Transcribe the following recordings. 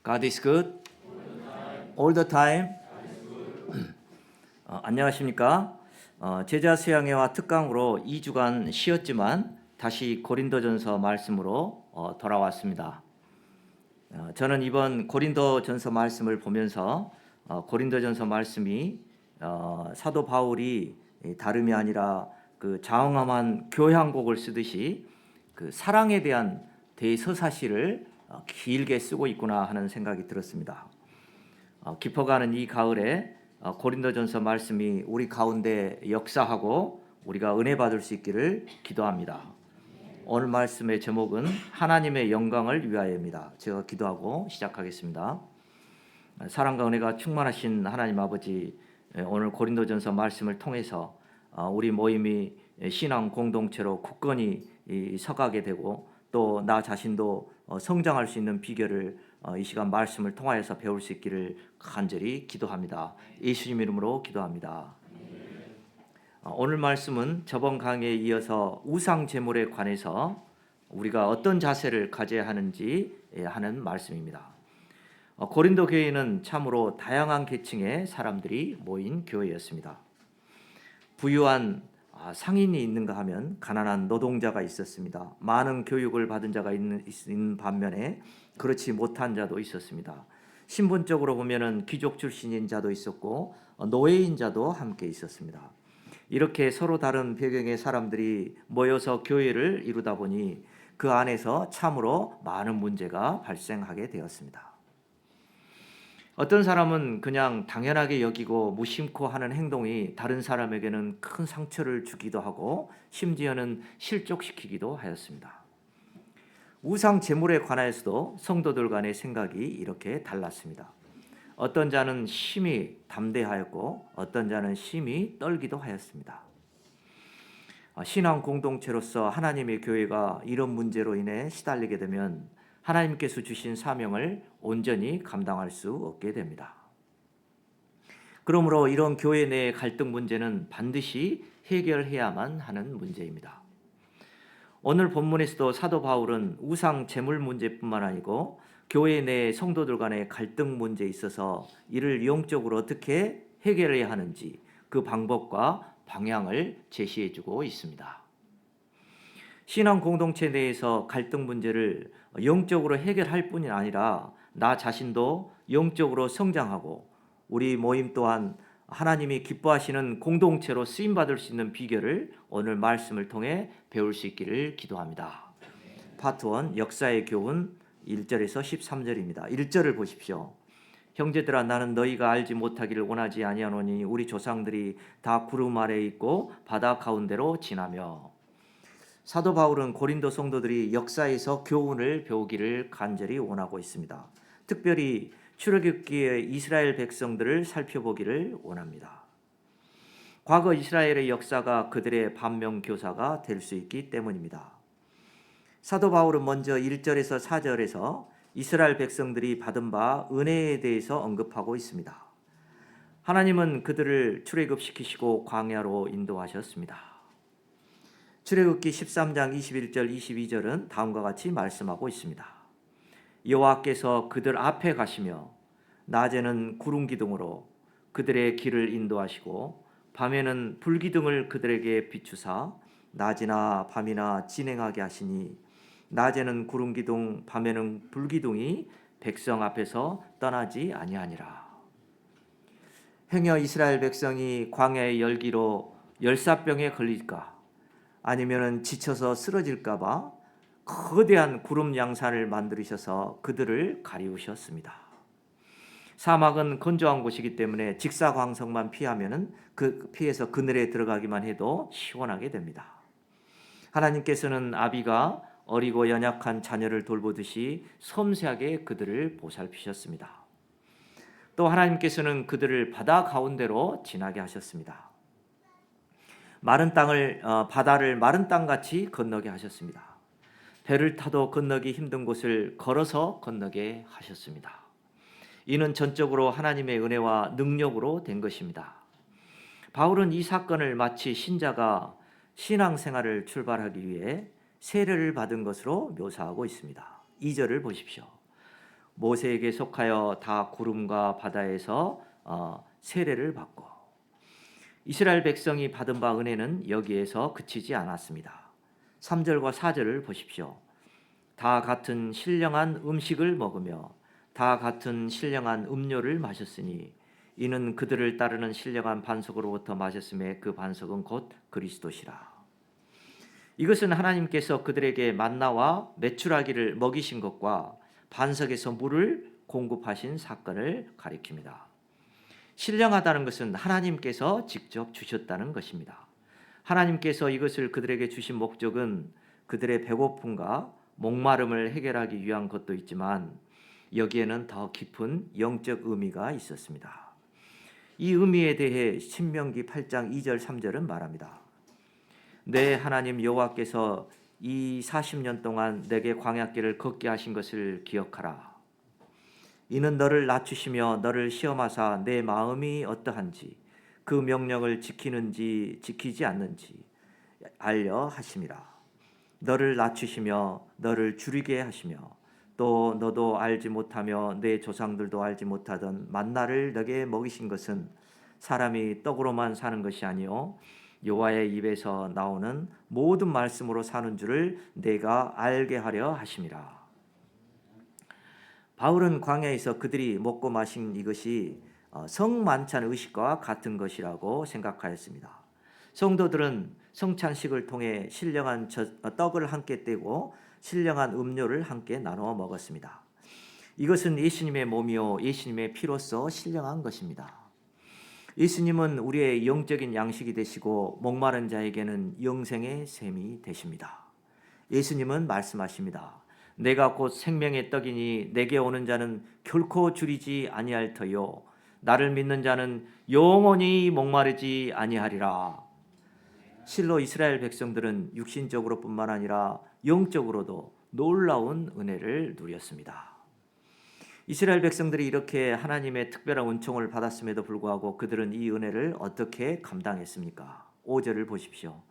God is good all the time. 안녕하십니까? 제자 수양회와 특강으로 2주간 쉬었지만 다시 고린도전서 말씀으로 돌아왔습니다. 저는 이번 고린도전서 말씀을 보면서 고린도전서 말씀이 사도 바울이 다름이 아니라 그 장엄한 교향곡을 쓰듯이 그 사랑에 대한 대서사시를 길게 쓰고 있구나 하는 생각이 들었습니다. 깊어가는 이 가을에 고린도전서 말씀이 우리 가운데 역사하고 우리가 은혜 받을 수 있기를 기도합니다. 오늘 말씀의 제목은 하나님의 영광을 위하여입니다. 제가 기도하고 시작하겠습니다. 사랑과 은혜가 충만하신 하나님 아버지, 오늘 고린도전서 말씀을 통해서 우리 모임이 신앙 공동체로 굳건히 서가게 되고 또 나 자신도 성장할 수 있는 비결을 이 시간 말씀을 통하여서 배울 수 있기를 간절히 기도합니다. 예수님 이름으로 기도합니다. 오늘 말씀은 저번 강의에 이어서 우상 제물에 관해서 우리가 어떤 자세를 가져야 하는지 하는 말씀입니다. 고린도 교회는 참으로 다양한 계층의 사람들이 모인 교회였습니다. 부유한 상인이 있는가 하면 가난한 노동자가 있었습니다. 많은 교육을 받은 자가 있는 반면에 그렇지 못한 자도 있었습니다. 신분적으로 보면은 귀족 출신인 자도 있었고 노예인 자도 함께 있었습니다. 이렇게 서로 다른 배경의 사람들이 모여서 교회를 이루다 보니 그 안에서 참으로 많은 문제가 발생하게 되었습니다. 어떤 사람은 그냥 당연하게 여기고 무심코 하는 행동이 다른 사람에게는 큰 상처를 주기도 하고 심지어는 실족시키기도 하였습니다. 우상 제물에 관하여서도 성도들 간의 생각이 이렇게 달랐습니다. 어떤 자는 심히 담대하였고 어떤 자는 심히 떨기도 하였습니다. 신앙 공동체로서 하나님의 교회가 이런 문제로 인해 시달리게 되면 하나님께서 주신 사명을 온전히 감당할 수 없게 됩니다. 그러므로 이런 교회 내의 갈등 문제는 반드시 해결해야만 하는 문제입니다. 오늘 본문에서도 사도 바울은 우상 제물 문제뿐만 아니고 교회 내 성도들 간의 갈등 문제에 있어서 이를 영적으로 어떻게 해결해야 하는지 그 방법과 방향을 제시해주고 있습니다. 신앙 공동체 내에서 갈등 문제를 영적으로 해결할 뿐이 아니라 나 자신도 영적으로 성장하고 우리 모임 또한 하나님이 기뻐하시는 공동체로 쓰임받을 수 있는 비결을 오늘 말씀을 통해 배울 수 있기를 기도합니다. 파트 1 역사의 교훈 1절에서 13절입니다. 1절을 보십시오. 형제들아 나는 너희가 알지 못하기를 원하지 아니하노니 우리 조상들이 다 구름 아래에 있고 바다 가운데로 지나며. 사도 바울은 고린도 성도들이 역사에서 교훈을 배우기를 간절히 원하고 있습니다. 특별히 출애굽기의 이스라엘 백성들을 살펴보기를 원합니다. 과거 이스라엘의 역사가 그들의 반면교사가 될 수 있기 때문입니다. 사도 바울은 먼저 1절에서 4절에서 이스라엘 백성들이 받은 바 은혜에 대해서 언급하고 있습니다. 하나님은 그들을 출애굽시키시고 광야로 인도하셨습니다. 출애굽기 13장 21절 22절은 다음과 같이 말씀하고 있습니다. 여호와께서 그들 앞에 가시며 낮에는 구름 기둥으로 그들의 길을 인도하시고 밤에는 불기둥을 그들에게 비추사 낮이나 밤이나 진행하게 하시니 낮에는 구름 기둥 밤에는 불기둥이 백성 앞에서 떠나지 아니하니라. 행여 이스라엘 백성이 광야의 열기로 열사병에 걸릴까 아니면은 지쳐서 쓰러질까 봐 거대한 구름 양산을 만드셔서 그들을 가리우셨습니다. 사막은 건조한 곳이기 때문에 직사광선만 피하면은 그 피해서 그늘에 들어가기만 해도 시원하게 됩니다. 하나님께서는 아비가 어리고 연약한 자녀를 돌보듯이 섬세하게 그들을 보살피셨습니다. 또 하나님께서는 그들을 바다 가운데로 지나게 하셨습니다. 마른 땅을 바다를 마른 땅같이 건너게 하셨습니다. 배를 타도 건너기 힘든 곳을 걸어서 건너게 하셨습니다. 이는 전적으로 하나님의 은혜와 능력으로 된 것입니다. 바울은 이 사건을 마치 신자가 신앙생활을 출발하기 위해 세례를 받은 것으로 묘사하고 있습니다. 2절을 보십시오. 모세에게 속하여 다 구름과 바다에서 세례를 받고, 이스라엘 백성이 받은 바 은혜는 여기에서 그치지 않았습니다. 3절과 4절을 보십시오. 다 같은 신령한 음식을 먹으며 다 같은 신령한 음료를 마셨으니 이는 그들을 따르는 신령한 반석으로부터 마셨음에 그 반석은 곧 그리스도시라. 이것은 하나님께서 그들에게 만나와 메추라기를 먹이신 것과 반석에서 물을 공급하신 사건을 가리킵니다. 신령하다는 것은 하나님께서 직접 주셨다는 것입니다. 하나님께서 이것을 그들에게 주신 목적은 그들의 배고픔과 목마름을 해결하기 위한 것도 있지만 여기에는 더 깊은 영적 의미가 있었습니다. 이 의미에 대해 신명기 8장 2절 3절은 말합니다. 내 하나님 여호와께서 이 40년 동안 내게 광야길을 걷게 하신 것을 기억하라. 이는 너를 낮추시며 너를 시험하사 내 마음이 어떠한지 그 명령을 지키는지 지키지 않는지 알려 하심이라. 너를 낮추시며 너를 줄이게 하시며 또 너도 알지 못하며 내 조상들도 알지 못하던 만나를 너게 먹이신 것은 사람이 떡으로만 사는 것이 아니요 여호와의 입에서 나오는 모든 말씀으로 사는 줄을 내가 알게 하려 하심이라. 바울은 광야에서 그들이 먹고 마신 이것이 성만찬 의식과 같은 것이라고 생각하였습니다. 성도들은 성찬식을 통해 신령한 떡을 함께 떼고 신령한 음료를 함께 나누어 먹었습니다. 이것은 예수님의 몸이요 예수님의 피로서 신령한 것입니다. 예수님은 우리의 영적인 양식이 되시고 목마른 자에게는 영생의 샘이 되십니다. 예수님은 말씀하십니다. 내가 곧 생명의 떡이니 내게 오는 자는 결코 줄이지 아니할 터요 나를 믿는 자는 영원히 목마르지 아니하리라. 실로 이스라엘 백성들은 육신적으로 뿐만 아니라 영적으로도 놀라운 은혜를 누렸습니다. 이스라엘 백성들이 이렇게 하나님의 특별한 은총을 받았음에도 불구하고 그들은 이 은혜를 어떻게 감당했습니까? 5절을 보십시오.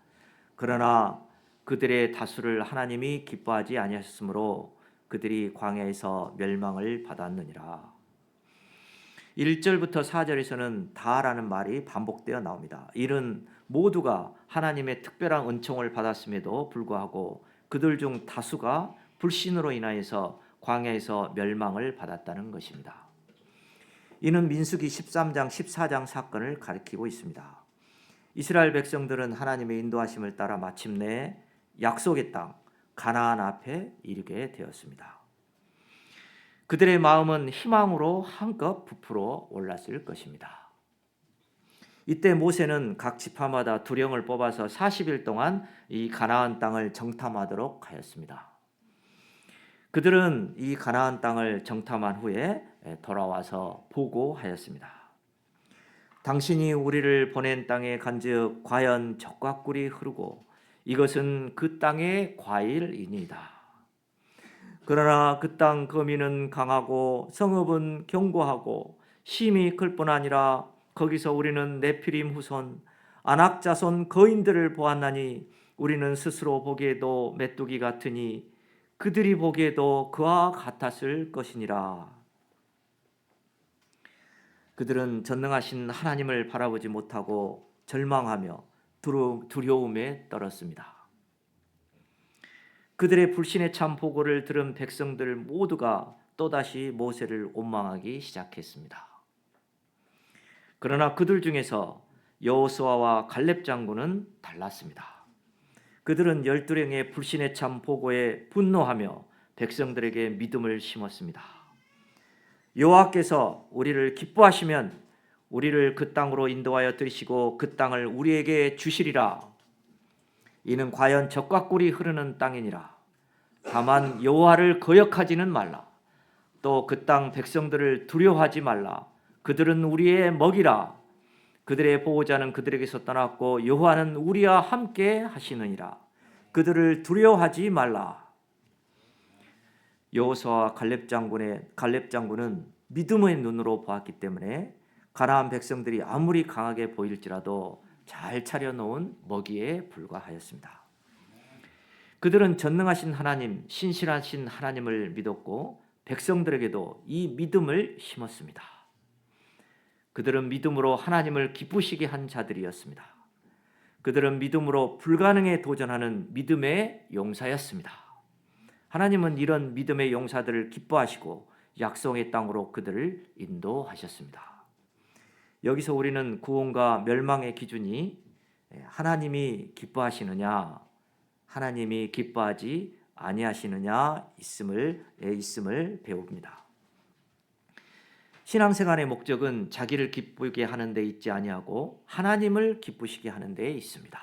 그러나 그들의 다수를 하나님이 기뻐하지 아니하셨으므로 그들이 광야에서 멸망을 받았느니라. 1절부터 4절에서는 다라는 말이 반복되어 나옵니다. 이는 모두가 하나님의 특별한 은총을 받았음에도 불구하고 그들 중 다수가 불신으로 인하여서 광야에서 멸망을 받았다는 것입니다. 이는 민수기 13장 14장 사건을 가리키고 있습니다. 이스라엘 백성들은 하나님의 인도하심을 따라 마침내 약속의 땅 가나안 앞에 이르게 되었습니다. 그들의 마음은 희망으로 한껏 부풀어 올랐을 것입니다. 이때 모세는 각 지파마다 두령을 뽑아서 40일 동안 이 가나안 땅을 정탐하도록 하였습니다. 그들은 이 가나안 땅을 정탐한 후에 돌아와서 보고하였습니다. 당신이 우리를 보낸 땅에 간즉 과연 젖과 꿀이 흐르고 이것은 그 땅의 과일이니이다. 그러나 그 땅 거민은 강하고 성읍은 견고하고 심히 클 뿐 아니라 거기서 우리는 네피림 후손 아낙 자손 거인들을 보았나니 우리는 스스로 보기에도 메뚜기 같으니 그들이 보기에도 그와 같았을 것이니라. 그들은 전능하신 하나님을 바라보지 못하고 절망하며 두려움에 떨었습니다. 그들의 불신의 참 보고를 들은 백성들 모두가 또다시 모세를 원망하기 시작했습니다. 그러나 그들 중에서 여호수아와 갈렙 장군은 달랐습니다. 그들은 12령의 불신의 참 보고에 분노하며 백성들에게 믿음을 심었습니다. 여호와께서 우리를 기뻐하시면 우리를 그 땅으로 인도하여 들이시고 그 땅을 우리에게 주시리라. 이는 과연 젖과 꿀이 흐르는 땅이니라. 다만 여호와를 거역하지는 말라. 또 그 땅 백성들을 두려워하지 말라. 그들은 우리의 먹이라. 그들의 보호자는 그들에게서 떠났고 여호와는 우리와 함께 하시느니라. 그들을 두려워하지 말라. 여호수아와 갈렙 장군은 믿음의 눈으로 보았기 때문에 가나안 백성들이 아무리 강하게 보일지라도 잘 차려놓은 먹이에 불과하였습니다. 그들은 전능하신 하나님, 신실하신 하나님을 믿었고 백성들에게도 이 믿음을 심었습니다. 그들은 믿음으로 하나님을 기쁘시게 한 자들이었습니다. 그들은 믿음으로 불가능에 도전하는 믿음의 용사였습니다. 하나님은 이런 믿음의 용사들을 기뻐하시고 약속의 땅으로 그들을 인도하셨습니다. 여기서 우리는 구원과 멸망의 기준이 하나님이 기뻐하시느냐, 하나님이 기뻐하지 아니하시느냐 있음을 배웁니다. 신앙생활의 목적은 자기를 기쁘게 하는 데 있지 아니하고 하나님을 기쁘시게 하는 데 있습니다.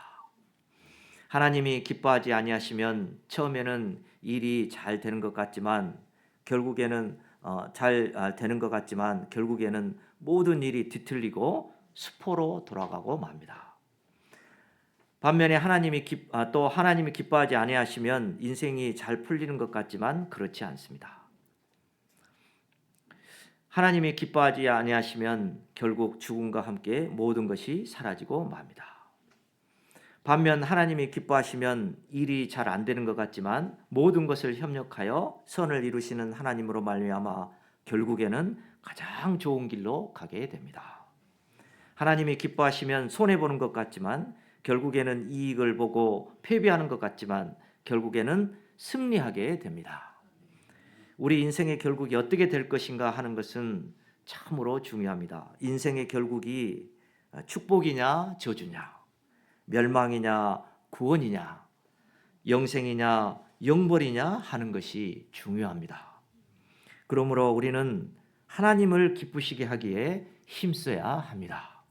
하나님이 기뻐하지 아니하시면 처음에는 일이 잘 되는 것 같지만 결국에는 모든 일이 뒤틀리고 수포로 돌아가고 맙니다. 반면에 하나님이 기뻐하지 아니하시면 인생이 잘 풀리는 것 같지만 그렇지 않습니다. 하나님이 기뻐하지 아니하시면 결국 죽음과 함께 모든 것이 사라지고 맙니다. 반면 하나님이 기뻐하시면 일이 잘 안 되는 것 같지만 모든 것을 협력하여 선을 이루시는 하나님으로 말미암아 결국에는 가장 좋은 길로 가게 됩니다. 하나님이 기뻐하시면 손해보는 것 같지만 결국에는 이익을 보고 패배하는 것 같지만 결국에는 승리하게 됩니다. 우리 인생의 결국이 어떻게 될 것인가 하는 것은 참으로 중요합니다. 인생의 결국이 축복이냐 저주냐, 멸망이냐 구원이냐, 영생이냐 영벌이냐 하는 것이 중요합니다. 그러므로 우리는 하나님을 기쁘시게 하기에 힘써야 합니다.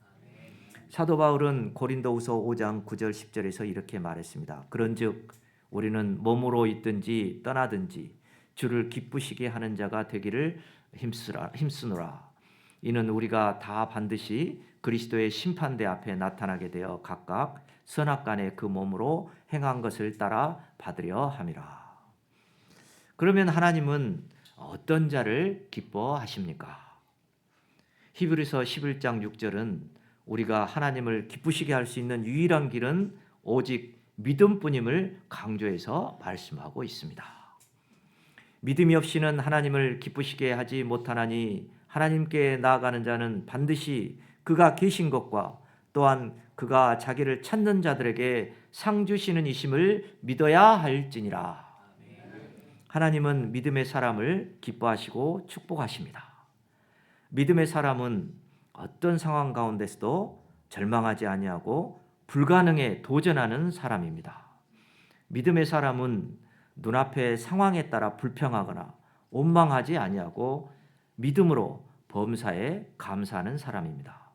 사도 바울은 고린도후서 5장 9절 10절에서 이렇게 말했습니다. 그런즉 우리는 몸으로 있든지 떠나든지 주를 기쁘시게 하는 자가 되기를 힘쓰노라. 이는 우리가 다 반드시 그리스도의 심판대 앞에 나타나게 되어 각각 선악간에 그 몸으로 행한 것을 따라 받으려 함이라. 그러면 하나님은 어떤 자를 기뻐하십니까? 히브리서 11장 6절은 우리가 하나님을 기쁘시게 할 수 있는 유일한 길은 오직 믿음뿐임을 강조해서 말씀하고 있습니다. 믿음이 없이는 하나님을 기쁘시게 하지 못하나니 하나님께 나아가는 자는 반드시 그가 계신 것과 또한 그가 자기를 찾는 자들에게 상 주시는 이심을 믿어야 할지니라. 하나님은 믿음의 사람을 기뻐하시고 축복하십니다. 믿음의 사람은 어떤 상황 가운데서도 절망하지 아니하고 불가능에 도전하는 사람입니다. 믿음의 사람은 눈앞의 상황에 따라 불평하거나 원망하지 아니하고 믿음으로 범사에 감사하는 사람입니다.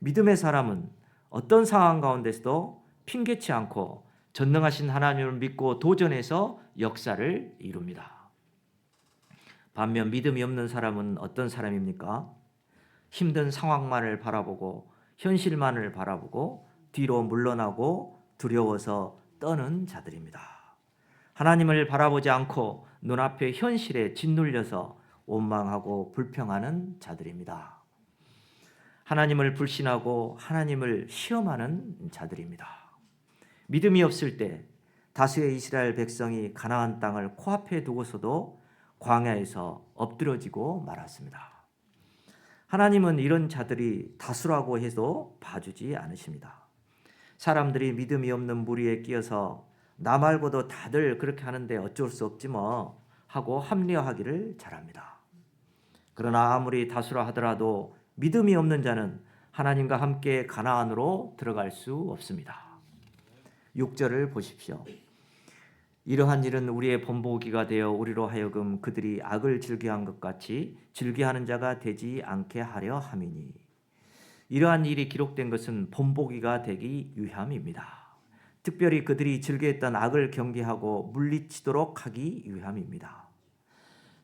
믿음의 사람은 어떤 상황 가운데서도 핑계치 않고 전능하신 하나님을 믿고 도전해서 역사를 이룹니다. 반면 믿음이 없는 사람은 어떤 사람입니까? 힘든 상황만을 바라보고 현실만을 바라보고 뒤로 물러나고 두려워서 떠는 자들입니다. 하나님을 바라보지 않고 눈앞의 현실에 짓눌려서 원망하고 불평하는 자들입니다. 하나님을 불신하고 하나님을 시험하는 자들입니다. 믿음이 없을 때 다수의 이스라엘 백성이 가나안 땅을 코앞에 두고서도 광야에서 엎드러지고 말았습니다. 하나님은 이런 자들이 다수라고 해도 봐주지 않으십니다. 사람들이 믿음이 없는 무리에 끼어서 나 말고도 다들 그렇게 하는데 어쩔 수 없지 뭐 하고 합리화하기를 잘합니다. 그러나 아무리 다수라 하더라도 믿음이 없는 자는 하나님과 함께 가나안으로 들어갈 수 없습니다. 6절을 보십시오. 이러한 일은 우리의 본보기가 되어 우리로 하여금 그들이 악을 즐겨한 것 같이 즐겨하는 자가 되지 않게 하려 함이니. 이러한 일이 기록된 것은 본보기가 되기 위함입니다. 특별히 그들이 즐겨했던 악을 경계하고 물리치도록 하기 위함입니다.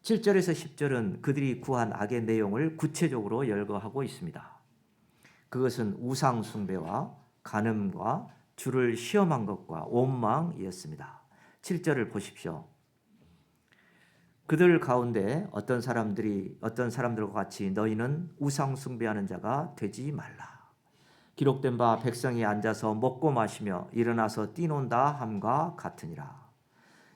7절에서 10절은 그들이 구한 악의 내용을 구체적으로 열거하고 있습니다. 그것은 우상 숭배와 간음과 주를 시험한 것과 원망이었습니다. 7절을 보십시오. 그들 가운데 어떤 사람들과 같이 너희는 우상 숭배하는 자가 되지 말라. 기록된 바 백성이 앉아서 먹고 마시며 일어나서 뛰논다 함과 같으니라.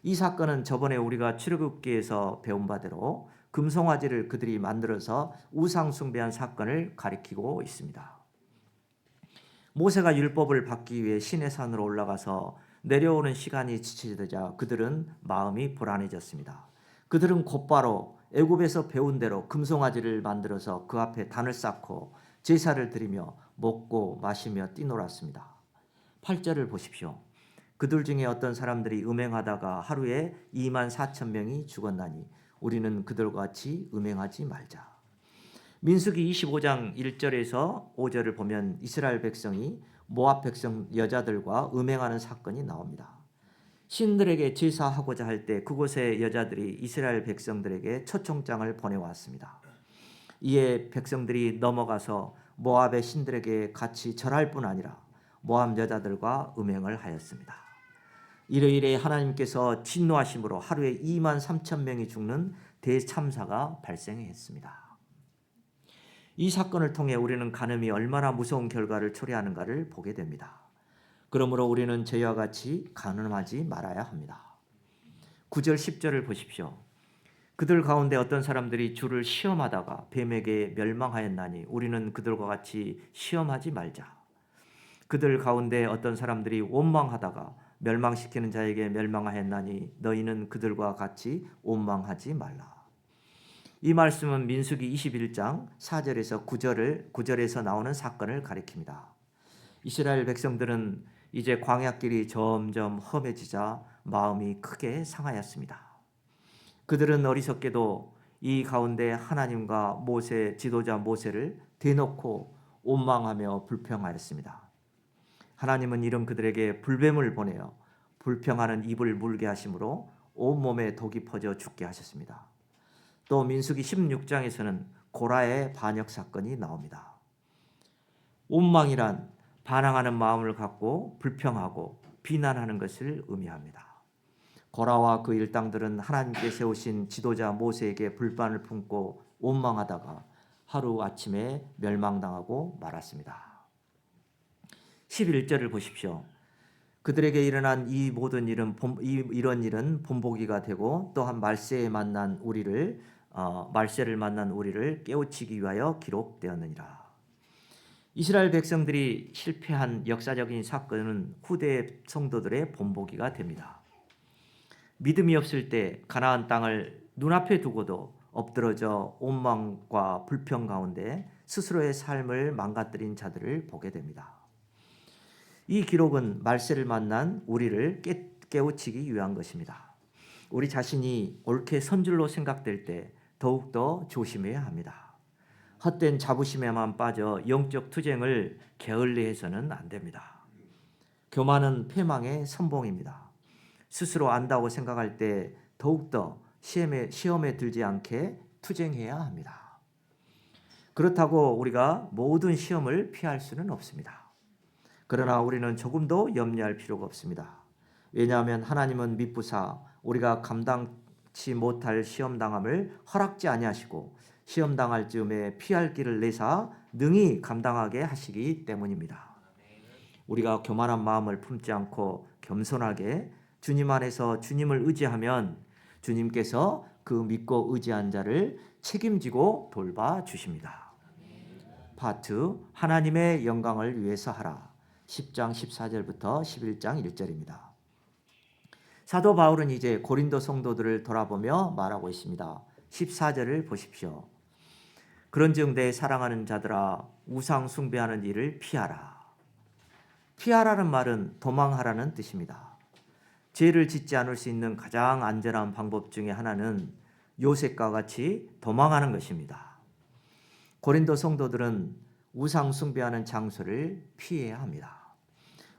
이 사건은 저번에 우리가 출애굽기에서 배운 바대로 금송아지를 그들이 만들어서 우상 숭배한 사건을 가리키고 있습니다. 모세가 율법을 받기 위해 시내산으로 올라가서 내려오는 시간이 지체되자 그들은 마음이 불안해졌습니다. 그들은 곧바로 애굽에서 배운 대로 금송아지를 만들어서 그 앞에 단을 쌓고 제사를 드리며 먹고 마시며 뛰놀았습니다. 8절을 보십시오. 그들 중에 어떤 사람들이 음행하다가 하루에 2만 4천 명이 죽었나니 우리는 그들과 같이 음행하지 말자. 민수기 25장 1절에서 5절을 보면 이스라엘 백성이 모압 백성 여자들과 음행하는 사건이 나옵니다. 신들에게 제사하고자 할 때 그곳의 여자들이 이스라엘 백성들에게 초청장을 보내왔습니다. 이에 백성들이 넘어가서 모압의 신들에게 같이 절할 뿐 아니라 모압 여자들과 음행을 하였습니다. 이래 하나님께서 진노하심으로 하루에 2만 3천 명이 죽는 대참사가 발생했습니다. 이 사건을 통해 우리는 간음이 얼마나 무서운 결과를 초래하는가를 보게 됩니다. 그러므로 우리는 저희와 같이 간음하지 말아야 합니다. 9절 10절을 보십시오. 그들 가운데 어떤 사람들이 주를 시험하다가 뱀에게 멸망하였나니 우리는 그들과 같이 시험하지 말자. 그들 가운데 어떤 사람들이 원망하다가 멸망시키는 자에게 멸망하였나니 너희는 그들과 같이 원망하지 말라. 이 말씀은 민수기 21장 4절에서 9절에서 나오는 사건을 가리킵니다. 이스라엘 백성들은 이제 광야길이 점점 험해지자 마음이 크게 상하였습니다. 그들은 어리석게도 이 가운데 하나님과 모세 지도자 모세를 대놓고 원망하며 불평하였습니다. 하나님은 이런 그들에게 불뱀을 보내어 불평하는 입을 물게 하심으로 온몸에 독이 퍼져 죽게 하셨습니다. 또 민수기 16장에서는 고라의 반역 사건이 나옵니다. 원망이란 반항하는 마음을 갖고 불평하고 비난하는 것을 의미합니다. 고라와 그 일당들은 하나님께 세우신 지도자 모세에게 불만을 품고 원망하다가 하루아침에 멸망당하고 말았습니다. 11절을 보십시오. 그들에게 일어난 이 모든 일은 이런 일은 본보기가 되고 또한 말세를 만난 우리를 깨우치기 위하여 기록되었느니라. 이스라엘 백성들이 실패한 역사적인 사건은 후대 성도들의 본보기가 됩니다. 믿음이 없을 때 가나안 땅을 눈앞에 두고도 엎드러져 원망과 불평 가운데 스스로의 삶을 망가뜨린 자들을 보게 됩니다. 이 기록은 말세를 만난 우리를 깨우치기 위한 것입니다. 우리 자신이 옳게 선 줄로 생각될 때 더욱더 조심해야 합니다. 헛된 자부심에만 빠져 영적 투쟁을 게을리해서는 안 됩니다. 교만은 패망의 선봉입니다. 스스로 안다고 생각할 때 더욱더 시험에 들지 않게 투쟁해야 합니다. 그렇다고 우리가 모든 시험을 피할 수는 없습니다. 그러나 우리는 조금도 염려할 필요가 없습니다. 왜냐하면 하나님은 미쁘사 우리가 감당치 못할 시험당함을 허락지 아니하시고 시험당할 즈음에 피할 길을 내사 능히 감당하게 하시기 때문입니다. 우리가 교만한 마음을 품지 않고 겸손하게 주님 안에서 주님을 의지하면 주님께서 그 믿고 의지한 자를 책임지고 돌봐주십니다. 파트 하나님의 영광을 위해서 하라. 10장 14절부터 11장 1절입니다. 사도 바울은 이제 고린도 성도들을 돌아보며 말하고 있습니다. 14절을 보십시오. 그런즉 내 사랑하는 자들아 우상 숭배하는 일을 피하라. 피하라는 말은 도망하라는 뜻입니다. 죄를 짓지 않을 수 있는 가장 안전한 방법 중에 하나는 요셉과 같이 도망하는 것입니다. 고린도 성도들은 우상 숭배하는 장소를 피해야 합니다.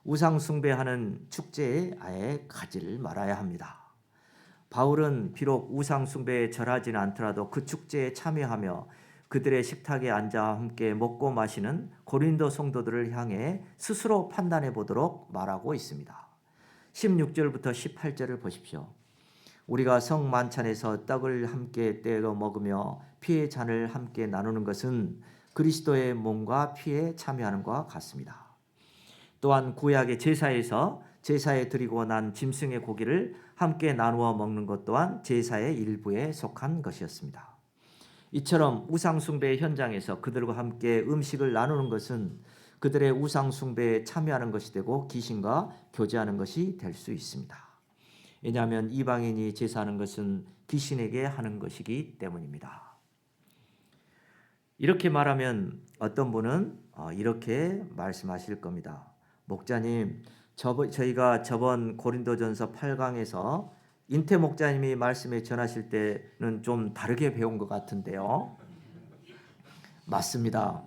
우상 숭배하는 축제에 아예 가지를 말아야 합니다. 바울은 비록 우상 숭배에 절하지는 않더라도 그 축제에 참여하며 그들의 식탁에 앉아 함께 먹고 마시는 고린도 성도들을 향해 스스로 판단해 보도록 말하고 있습니다. 16절부터 18절을 보십시오. 우리가 성 만찬에서 떡을 함께 떼어 먹으며 피의 잔을 함께 나누는 것은 그리스도의 몸과 피에 참여하는 것과 같습니다. 또한 구약의 제사에서 제사에 드리고 난 짐승의 고기를 함께 나누어 먹는 것 또한 제사의 일부에 속한 것이었습니다. 이처럼 우상숭배의 현장에서 그들과 함께 음식을 나누는 것은 그들의 우상숭배에 참여하는 것이 되고 귀신과 교제하는 것이 될 수 있습니다. 왜냐하면 이방인이 제사하는 것은 귀신에게 하는 것이기 때문입니다. 이렇게 말하면 어떤 분은 이렇게 말씀하실 겁니다. 목자님, 저희가 저번 고린도전서 8강에서 인태 목자님이 말씀에 전하실 때는 좀 다르게 배운 것 같은데요. 맞습니다.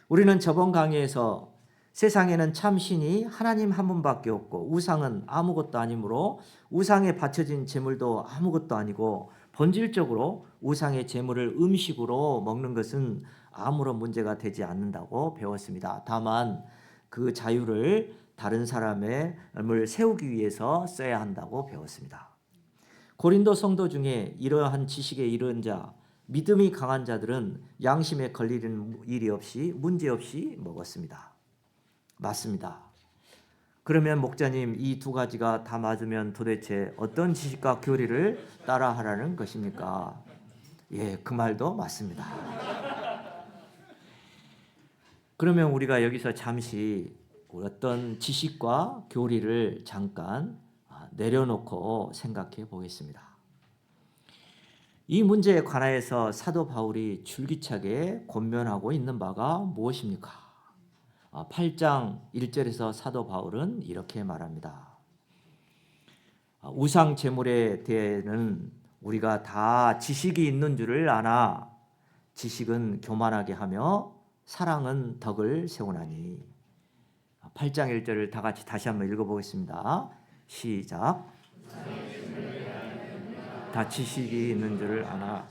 우리는 저번 강의에서 세상에는 참신이 하나님 한 분밖에 없고 우상은 아무것도 아니므로 우상에 바쳐진 제물도 아무것도 아니고 본질적으로 우상의 제물을 음식으로 먹는 것은 아무런 문제가 되지 않는다고 배웠습니다. 다만 그 자유를 다른 사람을 세우기 위해서 써야 한다고 배웠습니다. 고린도 성도 중에 이러한 지식에 이른 자, 믿음이 강한 자들은 양심에 걸리는 일이 없이 문제없이 먹었습니다. 맞습니다. 그러면 목자님, 이 두 가지가 다 맞으면 도대체 어떤 지식과 교리를 따라하라는 것입니까? 예, 그 말도 맞습니다. 그러면 우리가 여기서 잠시 어떤 지식과 교리를 잠깐 내려놓고 생각해 보겠습니다. 이 문제에 관하여서 사도 바울이 줄기차게 권면하고 있는 바가 무엇입니까? 8장 1절에서 사도 바울은 이렇게 말합니다. 우상 제물에 대해는 우리가 다 지식이 있는 줄을 아나 지식은 교만하게 하며 사랑은 덕을 세우나니. 8장 1절을 다 같이 다시 한번 읽어보겠습니다. 시작. 다 지식이 있는 줄을 아나.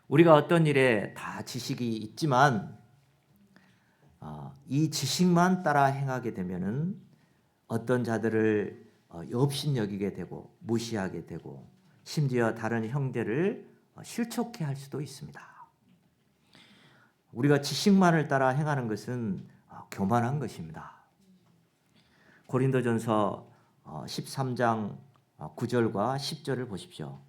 우리가 어떤 일에 다 지식이 있지만 이 지식만 따라 행하게 되면은 어떤 자들을 업신여기게 되고 무시하게 되고 심지어 다른 형제를 실족해 할 수도 있습니다. 우리가 지식만을 따라 행하는 것은 교만한 것입니다. 고린도전서 13장 9절과 10절을 보십시오.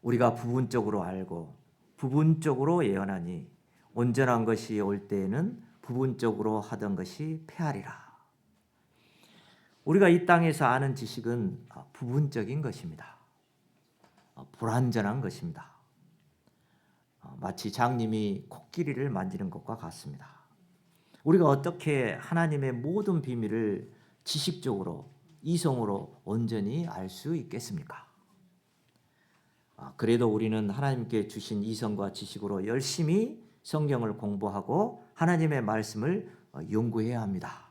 우리가 부분적으로 알고 부분적으로 예언하니 온전한 것이 올 때에는 부분적으로 하던 것이 패하리라. 우리가 이 땅에서 아는 지식은 부분적인 것입니다. 불완전한 것입니다. 마치 장님이 코끼리를 만지는 것과 같습니다. 우리가 어떻게 하나님의 모든 비밀을 지식적으로 이성으로 온전히 알 수 있겠습니까? 그래도 우리는 하나님께 주신 이성과 지식으로 열심히 성경을 공부하고 하나님의 말씀을 연구해야 합니다.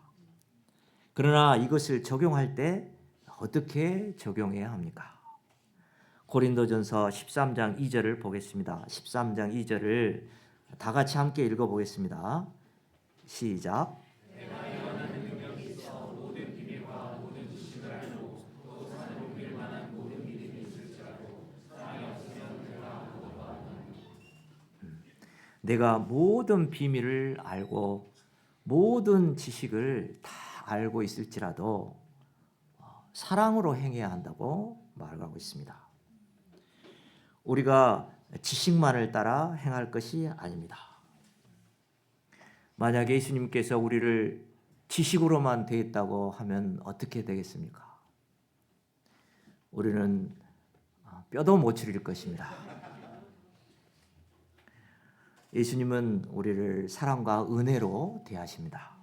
그러나 이것을 적용할 때 어떻게 적용해야 합니까? 고린도전서 13장 2절을 보겠습니다. 13장 2절을 다 같이 함께 읽어보겠습니다. 시작. 내가 모든 비밀을 알고 모든 지식을 다 알고 있을지라도 사랑으로 행해야 한다고 말하고 있습니다. 우리가 지식만을 따라 행할 것이 아닙니다. 만약 예수님께서 우리를 지식으로만 대했다고 하면 어떻게 되겠습니까? 우리는 뼈도 못 추릴 것입니다. 예수님은 우리를 사랑과 은혜로 대하십니다.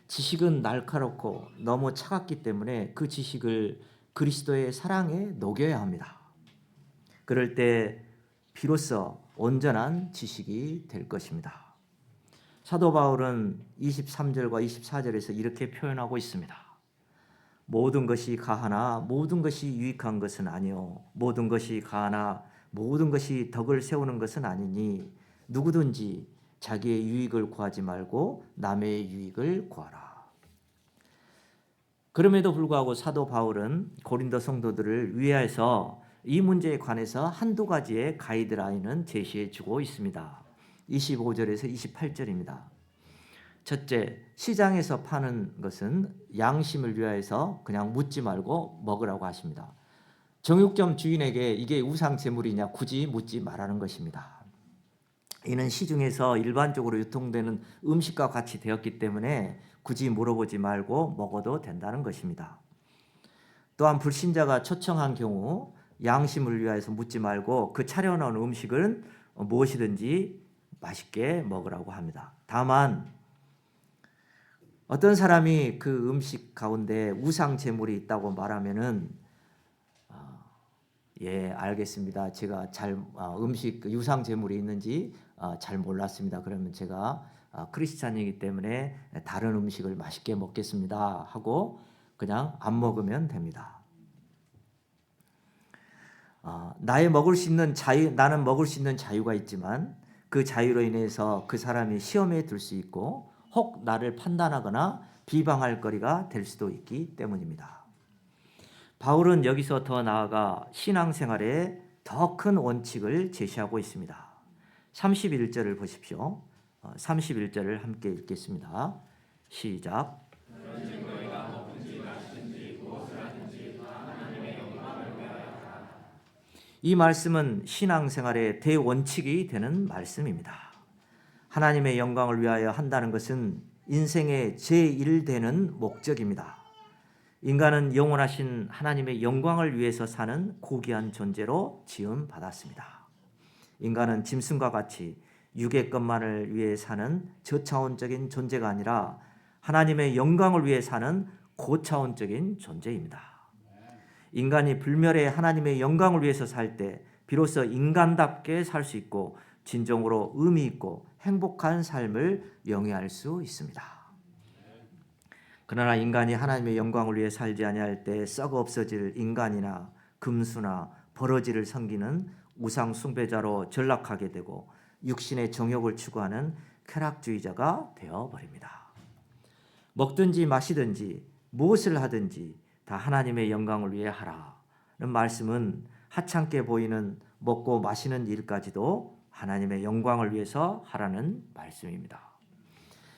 지식은 날카롭고 너무 차갑기 때문에 그 지식을 그리스도의 사랑에 녹여야 합니다. 그럴 때 비로소 온전한 지식이 될 것입니다. 사도 바울은 23절과 24절에서 이렇게 표현하고 있습니다. 모든 것이 가하나 모든 것이 유익한 것은 아니요 모든 것이 가하나 모든 것이 덕을 세우는 것은 아니니 누구든지 자기의 유익을 구하지 말고 남의 유익을 구하라. 그럼에도 불구하고 사도 바울은 고린도 성도들을 위하여서 이 문제에 관해서 한두 가지의 가이드라인은 제시해 주고 있습니다. 25절에서 28절입니다. 첫째, 시장에서 파는 것은 양심을 위하여서 그냥 묻지 말고 먹으라고 하십니다. 정육점 주인에게 이게 우상 제물이냐 굳이 묻지 말라는 것입니다. 이는 시중에서 일반적으로 유통되는 음식과 같이 되었기 때문에 굳이 물어보지 말고 먹어도 된다는 것입니다. 또한 불신자가 초청한 경우 양심을 위하여서 묻지 말고 그 차려놓은 음식은 무엇이든지 맛있게 먹으라고 합니다. 다만 어떤 사람이 그 음식 가운데 우상 제물이 있다고 말하면은 예, 알겠습니다. 제가 잘 음식 유상 제물이 있는지 잘 몰랐습니다. 그러면 제가 크리스찬이기 때문에 다른 음식을 맛있게 먹겠습니다 하고 그냥 안 먹으면 됩니다. 나는 먹을 수 있는 자유가 있지만 그 자유로 인해서 그 사람이 시험에 들 수 있고 혹 나를 판단하거나 비방할 거리가 될 수도 있기 때문입니다. 바울은 여기서 더 나아가 신앙생활에 더 큰 원칙을 제시하고 있습니다. 31절을 보십시오. 31절을 함께 읽겠습니다. 시작. 이 말씀은 신앙생활의 대원칙이 되는 말씀입니다. 하나님의 영광을 위하여 한다는 것은 인생의 제1되는 목적입니다. 인간은 영원하신 하나님의 영광을 위해서 사는 고귀한 존재로 지음받았습니다. 인간은 짐승과 같이 육의 것만을 위해 사는 저차원적인 존재가 아니라 하나님의 영광을 위해 사는 고차원적인 존재입니다. 인간이 불멸의 하나님의 영광을 위해서 살 때 비로소 인간답게 살 수 있고 진정으로 의미 있고 행복한 삶을 영위할 수 있습니다. 그러나 인간이 하나님의 영광을 위해 살지 아니할 때 썩어 없어질 인간이나 금수나 버러지를 섬기는 우상 숭배자로 전락하게 되고 육신의 정욕을 추구하는 쾌락주의자가 되어버립니다. 먹든지 마시든지 무엇을 하든지 다 하나님의 영광을 위해 하라는 말씀은 하찮게 보이는 먹고 마시는 일까지도 하나님의 영광을 위해서 하라는 말씀입니다.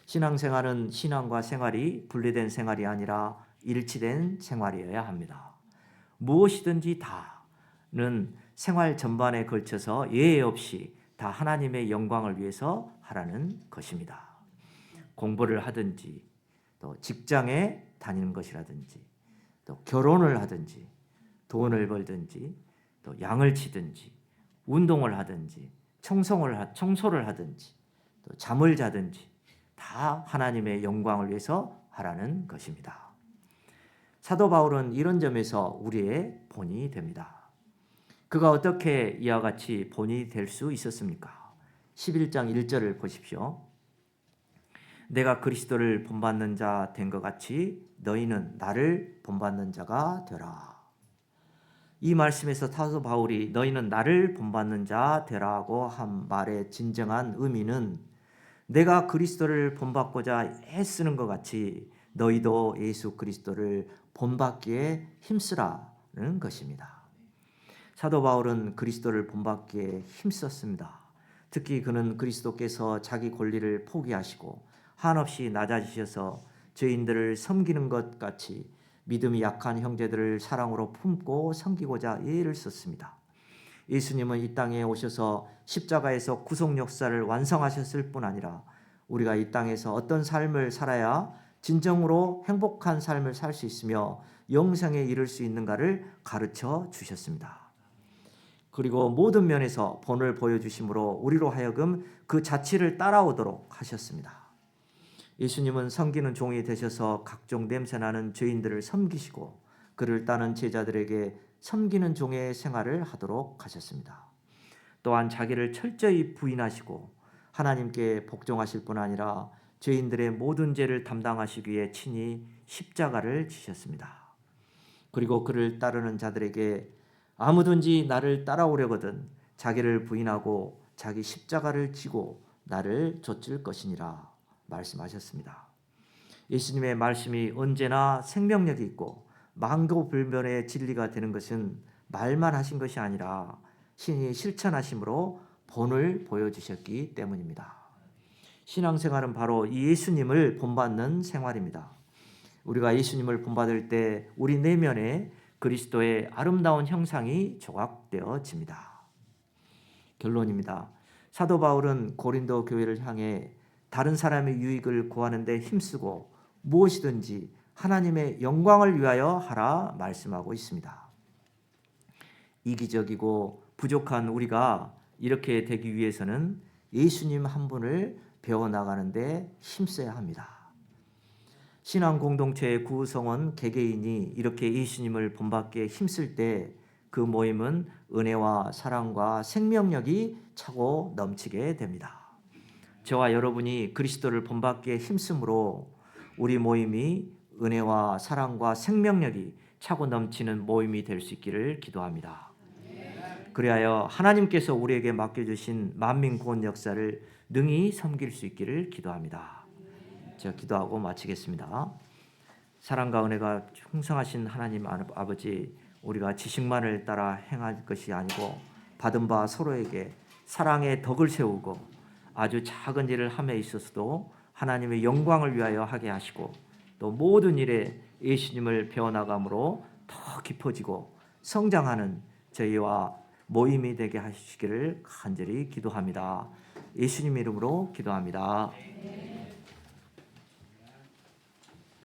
신앙생활은 신앙과 생활이 분리된 생활이 아니라 일치된 생활이어야 합니다. 무엇이든지 다는 생활 전반에 걸쳐서 예외 없이 다 하나님의 영광을 위해서 하라는 것입니다. 공부를 하든지 또 직장에 다니는 것이라든지 또 결혼을 하든지 돈을 벌든지 또 양을 치든지 운동을 하든지 청소를 하든지 또 잠을 자든지 다 하나님의 영광을 위해서 하라는 것입니다. 사도 바울은 이런 점에서 우리의 본이 됩니다. 그가 어떻게 이와 같이 본이 될 수 있었습니까? 11장 1절을 보십시오. 내가 그리스도를 본받는 자 된 것 같이 너희는 나를 본받는 자가 되라. 이 말씀에서 사도 바울이 너희는 나를 본받는 자 되라고 한 말의 진정한 의미는 내가 그리스도를 본받고자 애쓰는 것 같이 너희도 예수 그리스도를 본받기에 힘쓰라는 것입니다. 사도 바울은 그리스도를 본받기에 힘썼습니다. 특히 그는 그리스도께서 자기 권리를 포기하시고 한없이 낮아지셔서 죄인들을 섬기는 것 같이 믿음이 약한 형제들을 사랑으로 품고 섬기고자 애를 썼습니다. 예수님은 이 땅에 오셔서 십자가에서 구속 역사를 완성하셨을 뿐 아니라 우리가 이 땅에서 어떤 삶을 살아야 진정으로 행복한 삶을 살 수 있으며 영생에 이를 수 있는가를 가르쳐 주셨습니다. 그리고 모든 면에서 본을 보여주심으로 우리로 하여금 그 자취를 따라오도록 하셨습니다. 예수님은 섬기는 종이 되셔서 각종 냄새나는 죄인들을 섬기시고 그를 따르는 제자들에게 섬기는 종의 생활을 하도록 하셨습니다. 또한 자기를 철저히 부인하시고 하나님께 복종하실 뿐 아니라 죄인들의 모든 죄를 담당하시기 위해 친히 십자가를 지셨습니다. 그리고 그를 따르는 자들에게 아무든지 나를 따라오려거든 자기를 부인하고 자기 십자가를 지고 나를 좇을 것이니라 말씀하셨습니다. 예수님의 말씀이 언제나 생명력이 있고 만고불변의 진리가 되는 것은 말만 하신 것이 아니라 신이 실천하심으로 본을 보여주셨기 때문입니다. 신앙생활은 바로 이 예수님을 본받는 생활입니다. 우리가 예수님을 본받을 때 우리 내면에 그리스도의 아름다운 형상이 조각되어집니다. 결론입니다. 사도 바울은 고린도 교회를 향해 다른 사람의 유익을 구하는 데 힘쓰고 무엇이든지 하나님의 영광을 위하여 하라 말씀하고 있습니다. 이기적이고 부족한 우리가 이렇게 되기 위해서는 예수님 한 분을 배워나가는 데 힘써야 합니다. 신앙 공동체의 구성원 개개인이 이렇게 예수님을 본받기에 힘쓸 때 그 모임은 은혜와 사랑과 생명력이 차고 넘치게 됩니다. 저와 여러분이 그리스도를 본받기에 힘쓰므로 우리 모임이 은혜와 사랑과 생명력이 차고 넘치는 모임이 될 수 있기를 기도합니다. 그리하여 하나님께서 우리에게 맡겨주신 만민 구원 역사를 능히 섬길 수 있기를 기도합니다. 제가 기도하고 마치겠습니다. 사랑과 은혜가 충성하신 하나님 아버지, 우리가 지식만을 따라 행할 것이 아니고 받은 바 서로에게 사랑의 덕을 세우고 아주 작은 일을 함에 있어서도 하나님의 영광을 위하여 하게 하시고 또 모든 일에 예수님을 배워나감으로 더 깊어지고 성장하는 저희와 모임이 되게 하시기를 간절히 기도합니다. 예수님 이름으로 기도합니다.